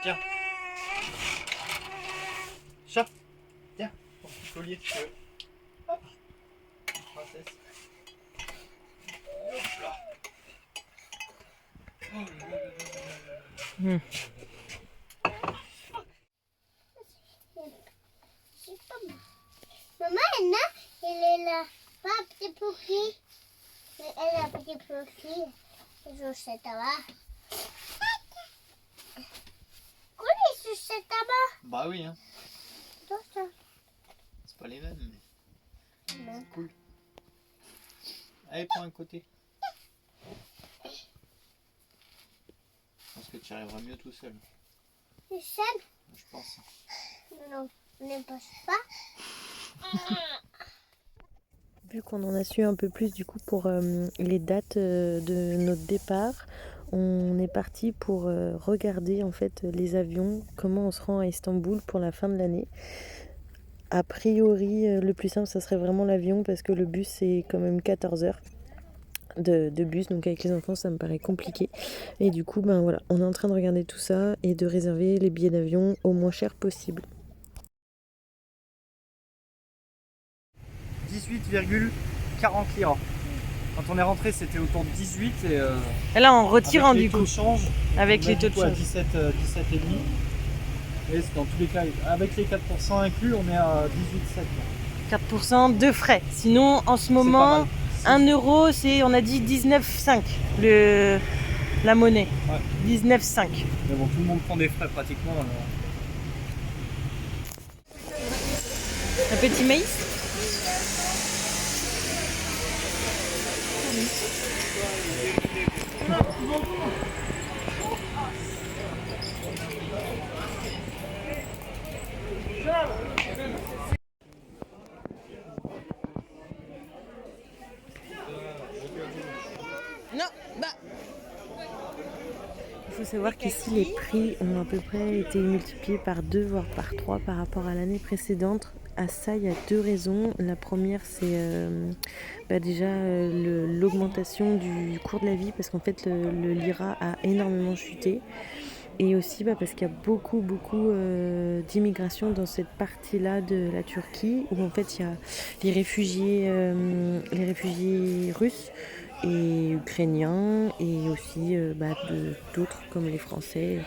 Tiens. Chat. Tiens, ton petit collier de cheveux. Hop. Princesse. Hop là. Oh là là là là là. Maman, elle est là. Pas un petit pouki. Elle a un petit pouki. Je sais là. Quoi les sucettes là-bas? Bah oui, hein. Ça. C'est pas les mêmes, mais Non. c'est cool. Allez, prends un côté. Je pense que tu y arriveras mieux tout seul. Tu sais? Je pense. Non, ne passe pas. Vu qu'on en a su un peu plus du coup pour les dates de notre départ, on est parti pour regarder en fait les avions, comment on se rend à Istanbul pour la fin de l'année. A priori, le plus simple, ça serait vraiment l'avion parce que le bus c'est quand même 14 heures de bus, donc avec les enfants ça me paraît compliqué. Et du coup, ben voilà, on est en train de regarder tout ça et de réserver les billets d'avion au moins cher possible. 18,40 liras. Quand on est rentré, c'était autour de 18 Et là, en retirant avec les du taux coup, de change, avec on les a taux du de coup à change. 17, 17 et demi. Et dans tous les cas, avec les 4% inclus, on est à 18,7. 4% de frais. Sinon, en ce C'est moment, pas mal. 1 euro, c'est, on a dit 19,5 la monnaie. Ouais. 19,5. Mais bon, tout le monde prend des frais pratiquement. Un petit maïs. Non, bah. Il faut savoir qu'ici les prix ont à peu près été multipliés par 2 voire par 3 par rapport à l'année précédente. À ça, il y a deux raisons. La première, c'est déjà l'augmentation du cours de la vie parce qu'en fait le lira a énormément chuté. Et aussi parce qu'il y a beaucoup d'immigration dans cette partie-là de la Turquie où en fait il y a les réfugiés russes et ukrainiens et aussi d'autres comme les Français.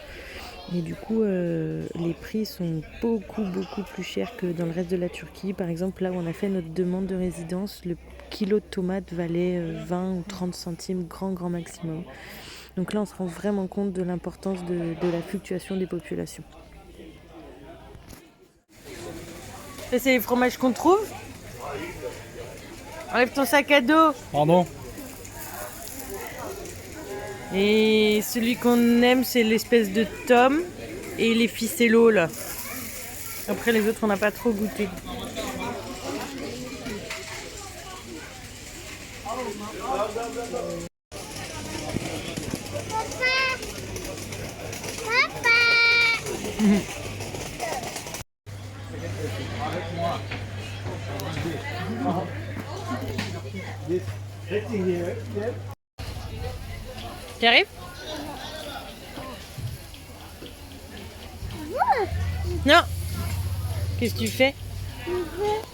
Et du coup, les prix sont beaucoup plus chers que dans le reste de la Turquie. Par exemple, là où on a fait notre demande de résidence, le kilo de tomates valait 20 ou 30 centimes, grand maximum. Donc là, on se rend vraiment compte de l'importance de la fluctuation des populations. Ça, c'est les fromages qu'on trouve. Enlève ton sac à dos. Pardon. Et celui qu'on aime, c'est l'espèce de tome et les ficellos là. Après les autres, on n'a pas trop goûté. Tu arrives? Non. Qu'est-ce que tu fais?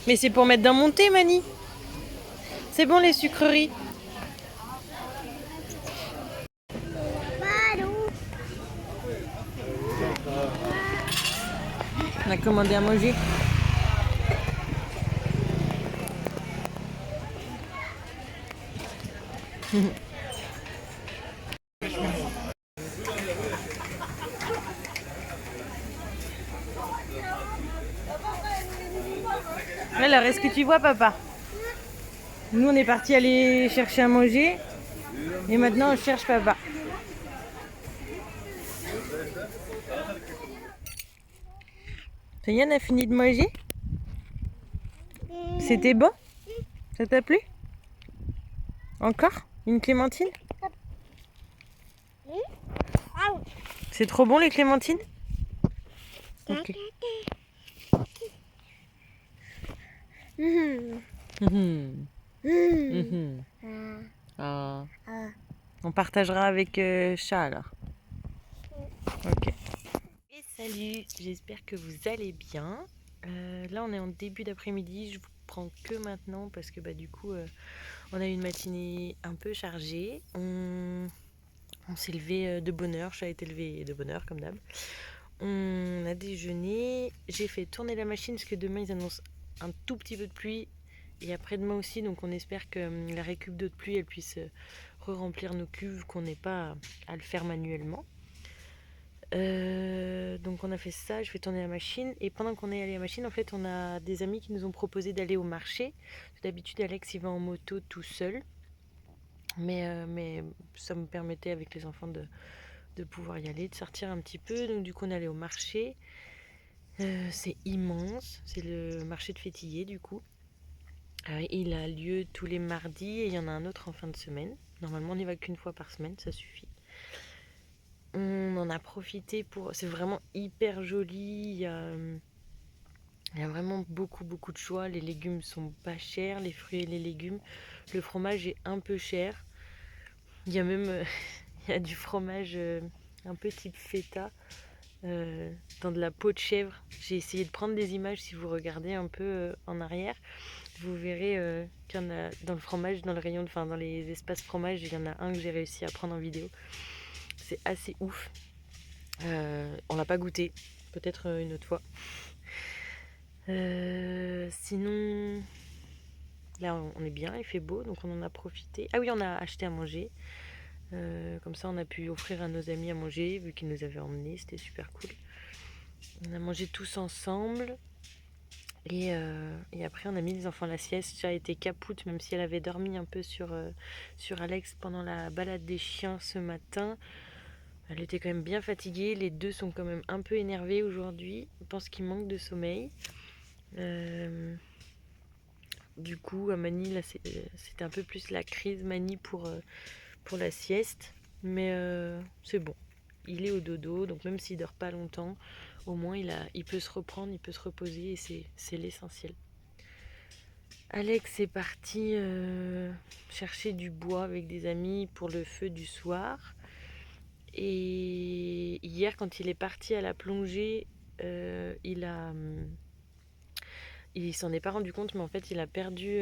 Mais c'est pour mettre dans mon thé, Mani. C'est bon les sucreries. On a commandé à manger. Alors, est-ce que tu vois, papa? Nous, on est parti aller chercher à manger. Et maintenant, on cherche papa. Ça y est, on a fini de manger? C'était bon? Ça t'a plu? Encore? Une clémentine? C'est trop bon, les clémentines? Ok. Ah. On partagera avec chat alors. Ok. Salut, j'espère que vous allez bien. Là on est en début d'après-midi, je vous prends que maintenant parce que du coup on a eu une matinée un peu chargée. On s'est levé de bonne heure, chat a été levé de bonne heure comme d'hab. On a déjeuné, j'ai fait tourner la machine parce que demain ils annoncent un tout petit peu de pluie et après-demain aussi, donc on espère que la récup d'eau de pluie elle puisse re-remplir nos cuves, qu'on n'ait pas à le faire manuellement. Donc on a fait ça, je fais tourner la machine et pendant qu'on est allé à la machine, en fait on a des amis qui nous ont proposé d'aller au marché. D'habitude Alex il va en moto tout seul, mais ça me permettait avec les enfants de pouvoir y aller, de sortir un petit peu. Donc du coup on est allé au marché. C'est immense, c'est le marché de Fétillé du coup. Il a lieu tous les mardis et il y en a un autre en fin de semaine. Normalement on n'y va qu'une fois par semaine, ça suffit. On en a profité pour... C'est vraiment hyper joli. Il y a vraiment beaucoup de choix. Les légumes sont pas chers, les fruits et les légumes. Le fromage est un peu cher. Il y a même il y a du fromage un peu type feta dans de la peau de chèvre. J'ai essayé de prendre des images. Si vous regardez un peu en arrière, vous verrez qu'il y en a dans le fromage, dans le rayon, enfin dans les espaces fromage, il y en a un que j'ai réussi à prendre en vidéo. C'est assez ouf. On l'a pas goûté, peut-être une autre fois. Sinon, là on est bien, il fait beau, donc on en a profité. Ah oui, on a acheté à manger. Comme ça, on a pu offrir à nos amis à manger, vu qu'ils nous avaient emmenés, c'était super cool. On a mangé tous ensemble. Et après, on a mis les enfants à la sieste. Ça a été capoute, même si elle avait dormi un peu sur Alex pendant la balade des chiens ce matin. Elle était quand même bien fatiguée. Les deux sont quand même un peu énervés aujourd'hui. Je pense qu'ils manquent de sommeil. Du coup, à Mani, là, c'était un peu plus la crise Mani pour la sieste. Mais c'est bon. Il est au dodo, donc même s'il dort pas longtemps, au moins il peut se reprendre, il peut se reposer et c'est l'essentiel. Alex est parti chercher du bois avec des amis pour le feu du soir. Et hier, quand il est parti à la plongée, il s'en est pas rendu compte, mais en fait, il a perdu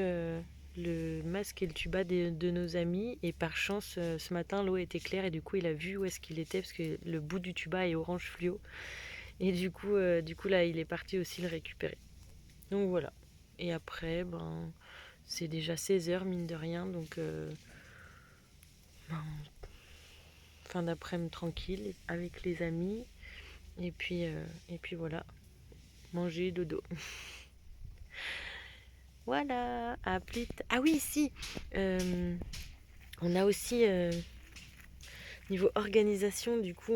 le masque et le tuba de nos amis. Et par chance, ce matin, l'eau était claire et du coup, il a vu où est-ce qu'il était parce que le bout du tuba est orange fluo. Et du coup, là, il est parti aussi le récupérer. Donc voilà. Et après, c'est déjà 16h, mine de rien. Donc, fin d'après-midi tranquille avec les amis. Et puis voilà. Manger, dodo. Voilà. À plus tard. Ah oui, si. On a aussi... niveau organisation, du coup,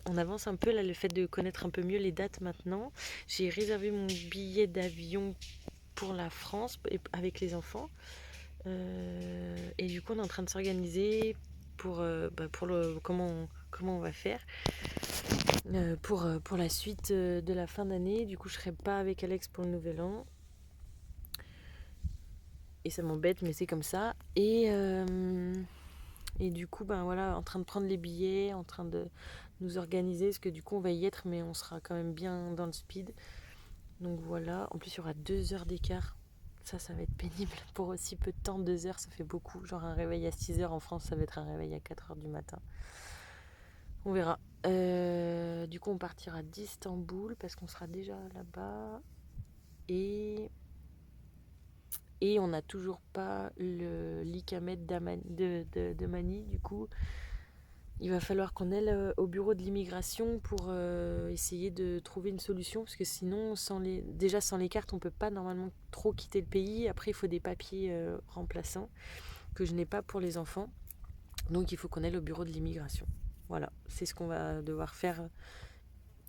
on avance un peu là, le fait de connaître un peu mieux les dates maintenant. J'ai réservé mon billet d'avion pour la France avec les enfants. Et du coup, on est en train de s'organiser pour comment on va faire pour la suite de la fin d'année. Du coup, je serai pas avec Alex pour le nouvel an. Et ça m'embête, mais c'est comme ça. Et du coup, voilà, en train de prendre les billets, en train de nous organiser, parce que du coup, on va y être, mais on sera quand même bien dans le speed. Donc voilà, en plus, il y aura 2 heures d'écart. Ça va être pénible pour aussi peu de temps. 2 heures, ça fait beaucoup. Genre un réveil à 6 heures en France, ça va être un réveil à 4 heures du matin. On verra. Du coup, on partira d'Istanbul parce qu'on sera déjà là-bas. Et on n'a toujours pas le l'Ikamet de Mani. Du coup, il va falloir qu'on aille au bureau de l'immigration pour essayer de trouver une solution. Parce que sinon, sans les cartes, on ne peut pas normalement trop quitter le pays. Après, il faut des papiers remplaçants que je n'ai pas pour les enfants. Donc, il faut qu'on aille au bureau de l'immigration. Voilà, c'est ce qu'on va devoir faire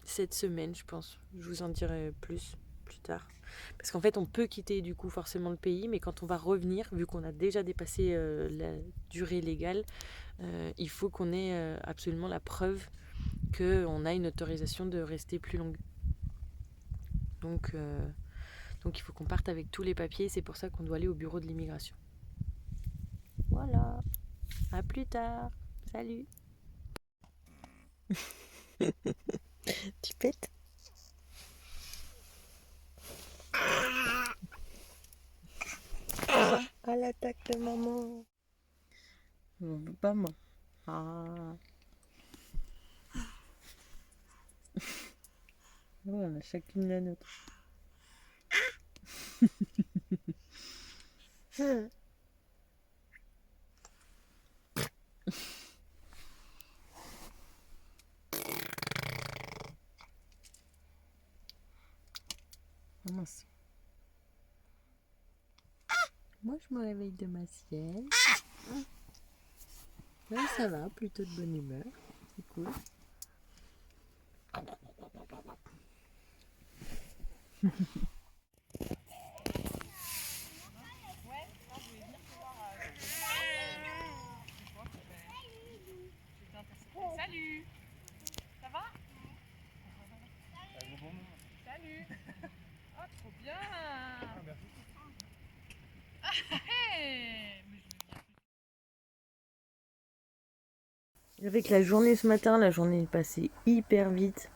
cette semaine, je pense. Je vous en dirai plus tard. Parce qu'en fait, on peut quitter du coup forcément le pays, mais quand on va revenir, vu qu'on a déjà dépassé la durée légale, il faut qu'on ait absolument la preuve qu'on a une autorisation de rester plus longue. Donc il faut qu'on parte avec tous les papiers, c'est pour ça qu'on doit aller au bureau de l'immigration. Voilà, à plus tard, salut. Tu pètes? À l'attaque de maman. On veut pas moi. Ah. Ouais, on a chacune la nôtre. Oh mince. Moi je me réveille de ma sieste. Là ça va, plutôt de bonne humeur. C'est cool. Salut. Ça va? Salut. Ah, trop bien. Hey, mais je veux bien. Avec la journée ce matin, la journée est passée hyper vite.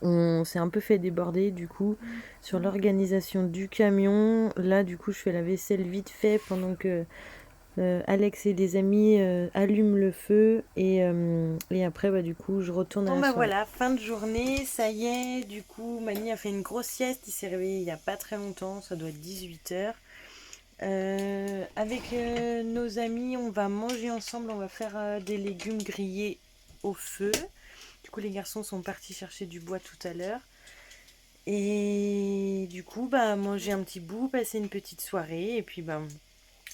On s'est un peu fait déborder du coup sur l'organisation du camion. Là du coup je fais la vaisselle vite fait pendant que Alex et les amis allument le feu et après bah du coup je retourne à la soirée. Voilà, fin de journée, ça y est, du coup Mani a fait une grosse sieste, il s'est réveillé il n'y a pas très longtemps, ça doit être 18h. Avec nos amis on va manger ensemble, on va faire des légumes grillés au feu. Du coup les garçons sont partis chercher du bois tout à l'heure. Et du coup bah manger un petit bout, passer une petite soirée et puis bah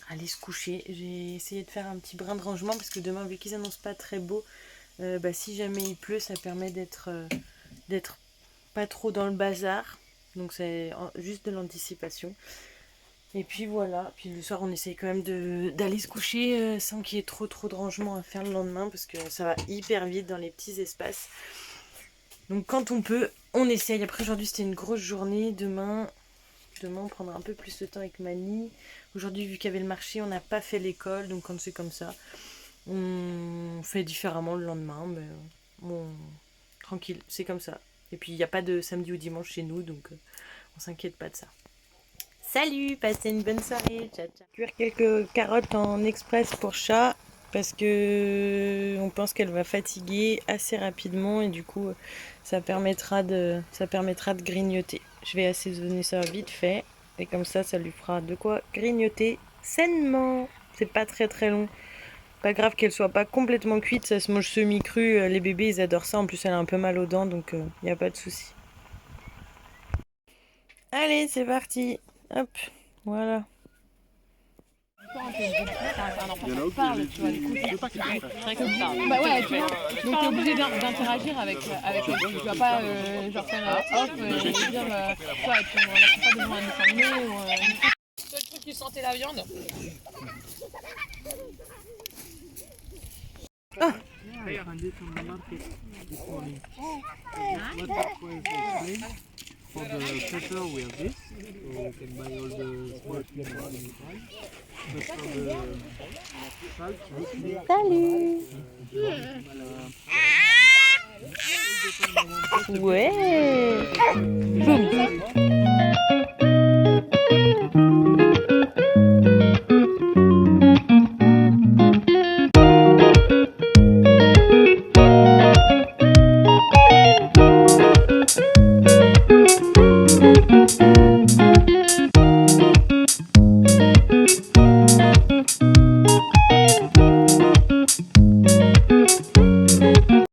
aller se coucher. J'ai essayé de faire un petit brin de rangement parce que demain vu qu'ils annoncent pas très beau, bah, si jamais il pleut ça permet d'être pas trop dans le bazar. Donc c'est juste de l'anticipation. Et puis voilà, puis le soir on essaye quand même d'aller se coucher sans qu'il y ait trop de rangement à faire le lendemain parce que ça va hyper vite dans les petits espaces. Donc quand on peut, on essaye. Après aujourd'hui c'était une grosse journée, demain on prendra un peu plus de temps avec Mani. Aujourd'hui vu qu'il y avait le marché, on n'a pas fait l'école, donc quand c'est comme ça, on fait différemment le lendemain, mais bon, tranquille, c'est comme ça. Et puis il n'y a pas de samedi ou dimanche chez nous, donc on s'inquiète pas de ça. Salut, passez une bonne soirée. Ciao, ciao. Cuire quelques carottes en express pour chat parce que on pense qu'elle va fatiguer assez rapidement et du coup ça permettra de grignoter. Je vais assaisonner ça vite fait et comme ça lui fera de quoi grignoter sainement. C'est pas très long. Pas grave qu'elle soit pas complètement cuite, ça se mange semi-cru. Les bébés ils adorent ça. En plus elle a un peu mal aux dents donc y a pas de souci. Allez, c'est parti. Hop, voilà. Bah ouais, tu vois. Donc t'es obligé d'interagir avec eux. Tu vas pas genre faire hop et dire tu vois, on n'a pas besoin de s'amener ou le seul truc qui sentait la viande. I found it on the market this morning. What was explained? For the pepper we have this, so we can buy all the small pieces anytime. But for the salt, Salut. Ouais. Boum.